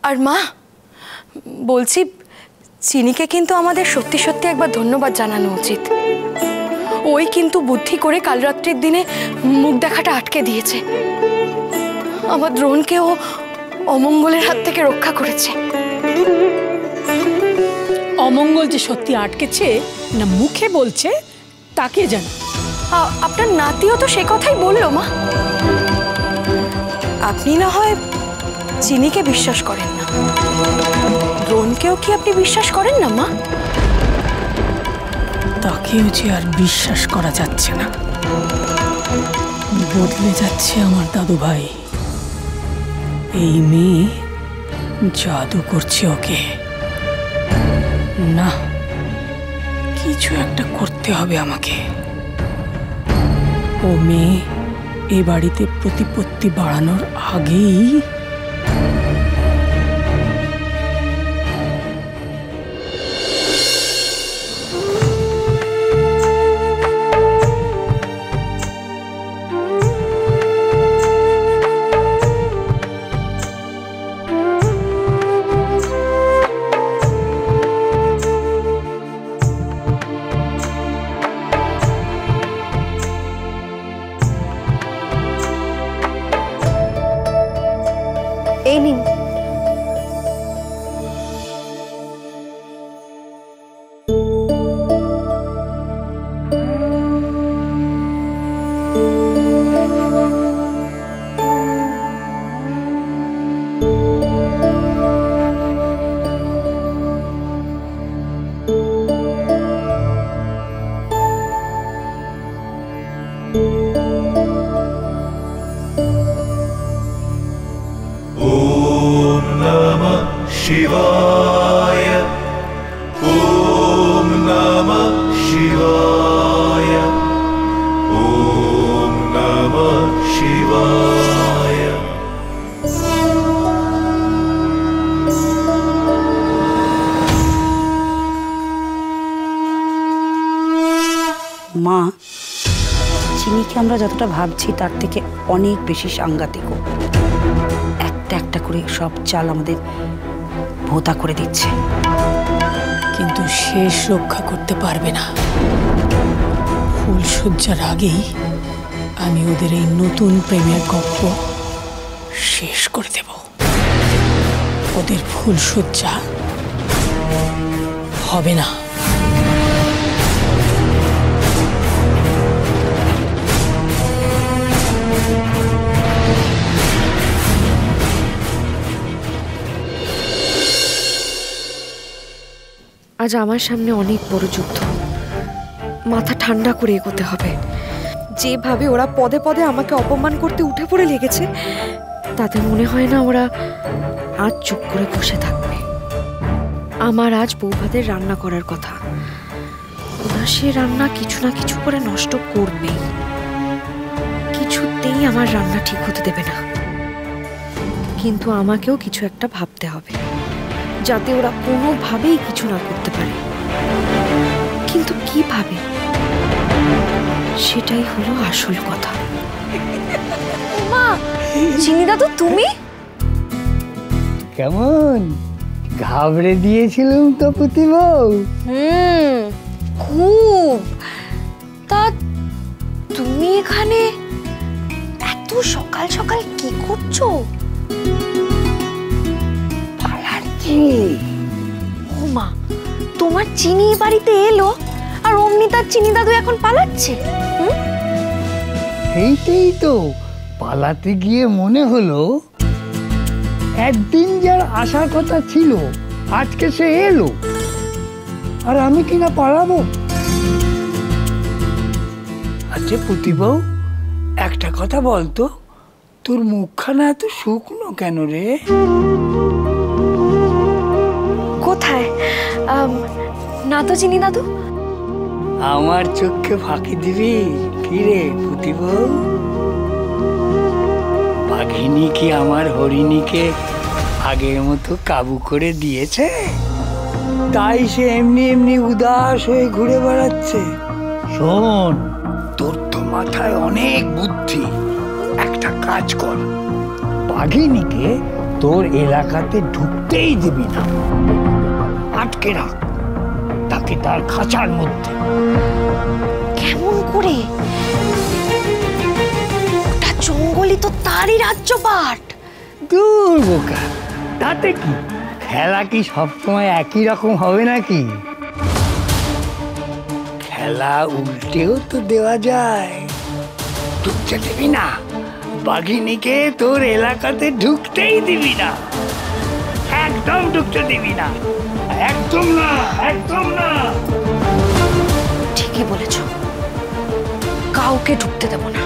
আর মা বলছি, চিনিকে কিন্তু আমাদের সত্যি সত্যি একবার ধন্যবাদ জানানো উচিত। ওই কিন্তু বুদ্ধি করে কাল রাত্রির দিনে মুখ দেখাটা আটকে দিয়েছে। আমার দ্রোণকেও অমঙ্গলের হাত থেকে রক্ষা করেছে। অমঙ্গল যে সত্যি আটকেছে না মুখে বলছে তাকে জানি। আপনার নাতিও তো সে কথাই বললো মা। আপনি না হয় চিনিকে বিশ্বাস করেন না, দ্রোণকেও কি আপনি বিশ্বাস করেন না মা? তাকেও যে আর বিশ্বাস করা যাচ্ছে না। বদলে যাচ্ছে আমার দাদু ভাই। এই মেয়ে জাদু করছে ওকে। না, কিছু একটা করতে হবে আমাকে। ও মেয়ে এ বাড়িতে প্রতিপত্তি বাড়ানোর আগেই এই নিন। शिवाय ॐ नमः शिवाय ॐ नमः शिवाय। মা, চিনিকে আমরা যতটা ভাবছি তার থেকে অনেক বেশি সাংঘাতিক। একটা একটা করে সব চাল আমাদের ভোতা করে দিচ্ছে, কিন্তু শেষ রক্ষা করতে পারবে না। ফুলশয্যার আগেই আমি ওদের এই নতুন প্রেমের গল্প শেষ করে দেব। ওদের ফুলশয্যা হবে না। আজ আমার সামনে অনেক বড় যুদ্ধ, মাথা ঠান্ডা করে এগোতে হবে। যেভাবে ওরা পদে পদে আমাকে অপমান করতে উঠে পড়ে লেগেছে, তাতে মনে হয় না ওরা আজ চুপ করে বসে থাকবে। আমার আজ বৌভাতের রান্না করার কথা, ওরা সে রান্না কিছু না কিছু করে নষ্ট করবেই। কিছুতেই আমার রান্না ঠিক হতে দেবে না। কিন্তু আমাকেও কিছু একটা ভাবতে হবে, যাতে ওরা কোনোভাবেই কিছু না করতে পারে। কিন্তু কিভাবে, সেটাই হলো আসল কথা। মা, চিনি দাদু তুমি কেমন ঘাবড়ে দিয়েছিলাম তো পুতি বউ। খুব। তা তুমি এখানে এত সকাল সকাল কি করছো? ও মা, তোমার চিনি বাড়িতে এলো আর অমনি তার চিনি দাদু এখন পালাচ্ছে? এইটাই তো, পালাতে গিয়ে মনে হলো একদিন যার আসার কথা ছিল আজকে সে এলো, আর আমি কিনা পালাবো? আচ্ছা পুতি বউ, একটা কথা বলতো, তোর মুখখানা এত শুকনো কেন রে? কোথায়? না তো চিনি দাদু। আমার চোখে ফাঁকি দিবি কি রে পুতি বউ? বাঘিনী কি আমার হরিণীকে আগের মতো কাবু করে দিয়েছে, তাই সে এমনি এমনি উদাস হয়ে ঘুরে বেড়াচ্ছে? শোন, তোর তো মাথায় অনেক বুদ্ধি। একটা কাজ কর, বাঘিনীকে তোর এলাকাতে ঢুকতেই দিবি না, আটকে রাখ তাকে তার খাঁচার মধ্যে। কেমন করে? ওটা জঙ্গলই তো তারই রাজ্যপাট। দূর বোকা, তাতে কি? খেলা কি সবসময় একই রকম হবে নাকি? খেলা উল্টেও তো দেওয়া যায়। ঢুকতে দিবি না, বাঘিনীকে তোর এলাকাতে ঢুকতেই দিবি না, একদম ঢুকতে দিবি না, একদম না, একদম না। ঠিকই বলেছ, কাউকে ঢুকতে দেব না,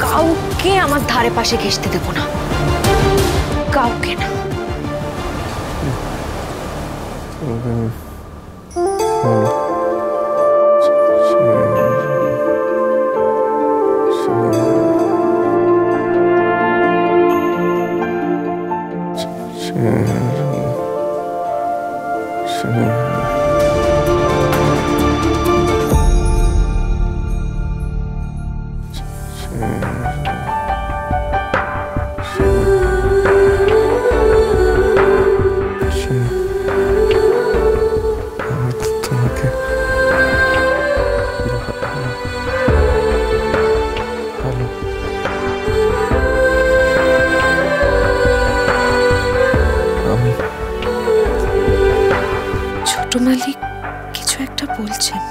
কাউকে আমার ধারে পাশে ঘেঁষতে দেব না, কাউকে না। ছোট মালিক কিছু একটা বলছেন।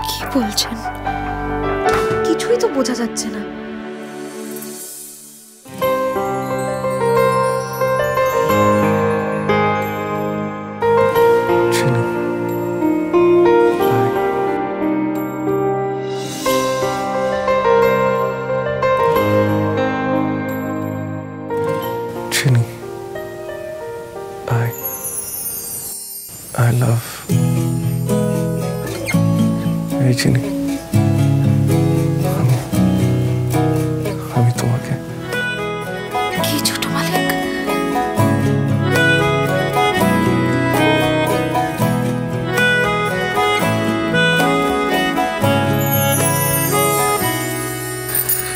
কি বলছেন কিছুই তো বোঝা যাচ্ছে না। I love এই চিনি, আমি তোমাকে। কি ছোট মালিক?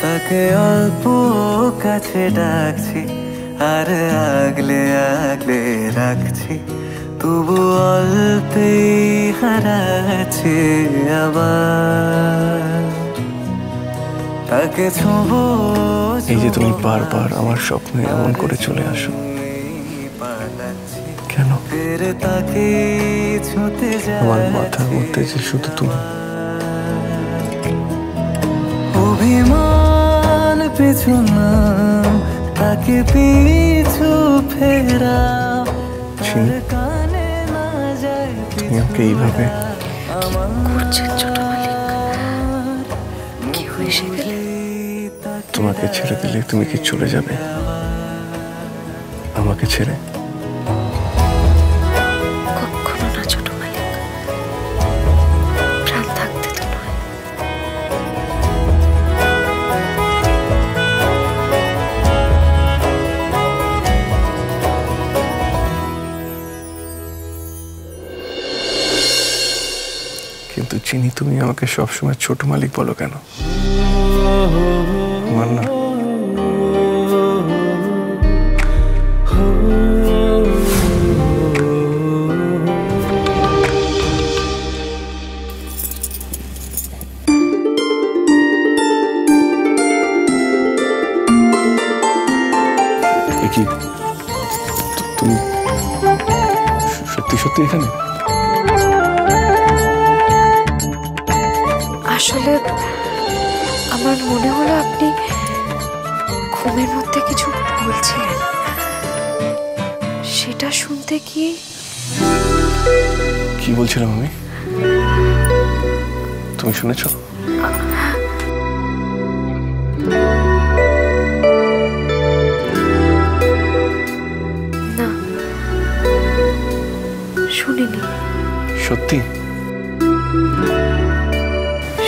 তাকে অল্প কাছে ডাকছি আর আগলে আগলে রাখছি, তবু অল্পেই হারাচ্ছে আবার তাকে ছোঁবো। এই যে তুমি বারবার আমার স্বপ্নে এমন করে চলে আসো কেন? তাকে ছুঁতে যায় আমার মাথার মধ্যে যে শুধু তুমি। অভিমান পিছু না, তাকে পিছু ফেরা তুমি আমাকে এইভাবে করছেন ছোট মালিক? কি হয়েছে গেলে? তোমাকে ছেড়ে দিলে তুমি কি চলে যাবে আমাকে ছেড়ে? কখনো না ছোট মালিক, প্রাণ থাকতে তো নয়। কিন্তু চিনি, তুমি আমাকে সবসময় ছোট মালিক বলো কেন? আমার না কি তুমি সত্যি সত্যি এখানে? আসলে আমার মনে হলো আপনি ঘুমের মধ্যে কিছু বলছিলেন, সেটা শুনতে গিয়ে। কি বলছিলাম আমি? তুমি শুনেছ? না, শুনিনি। সত্যি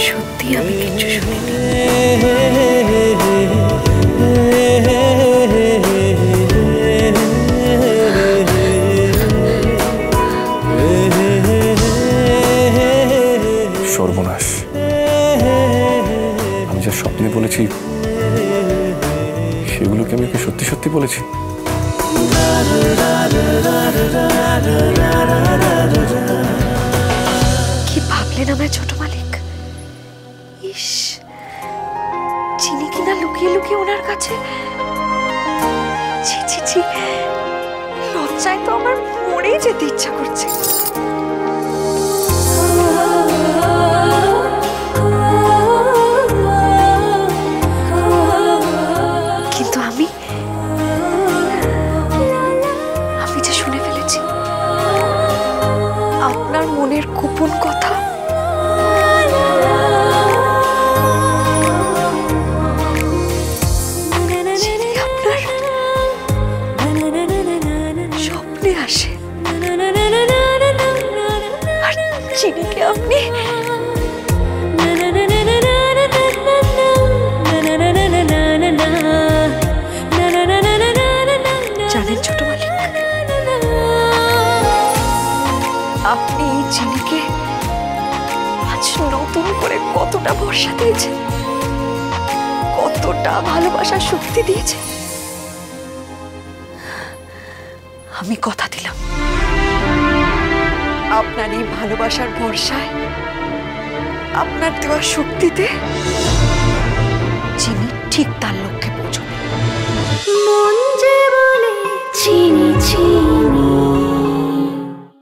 সত্যি আমি কিছু শুনিনি। সর্বনাশ, আমি যা স্বপ্নে বলেছি সেগুলোকে আমি সত্যি সত্যি বলে বলেছি। কি ভাবলেন আমায় ছোট মালিক? ইস, চিনি কিনা লুকিয়ে লুকিয়ে ওনার কাছে। ছি ছি ছি, লজ্জায় তো আমার মরেই যেতে ইচ্ছা করছে। কিন্তু আমি যে শুনে ফেলেছি আপনার মনের গোপন কথা। স্বপ্নে আসে আর চিনিকে আপনি জানেন ছোট মালিক, আপনি এই চিনিকে আজ নতুন করে কতটা ভরসা দিয়েছেন, কতটা ভালোবাসার শক্তি দিয়েছেন। আমি কথা দিলাম আপনার এই ভালোবাসার ভরসায়, আপনার দেওয়া শক্তিতে চিনি ঠিক তার লক্ষ্যে পৌঁছবে। মন যে বলে চিনি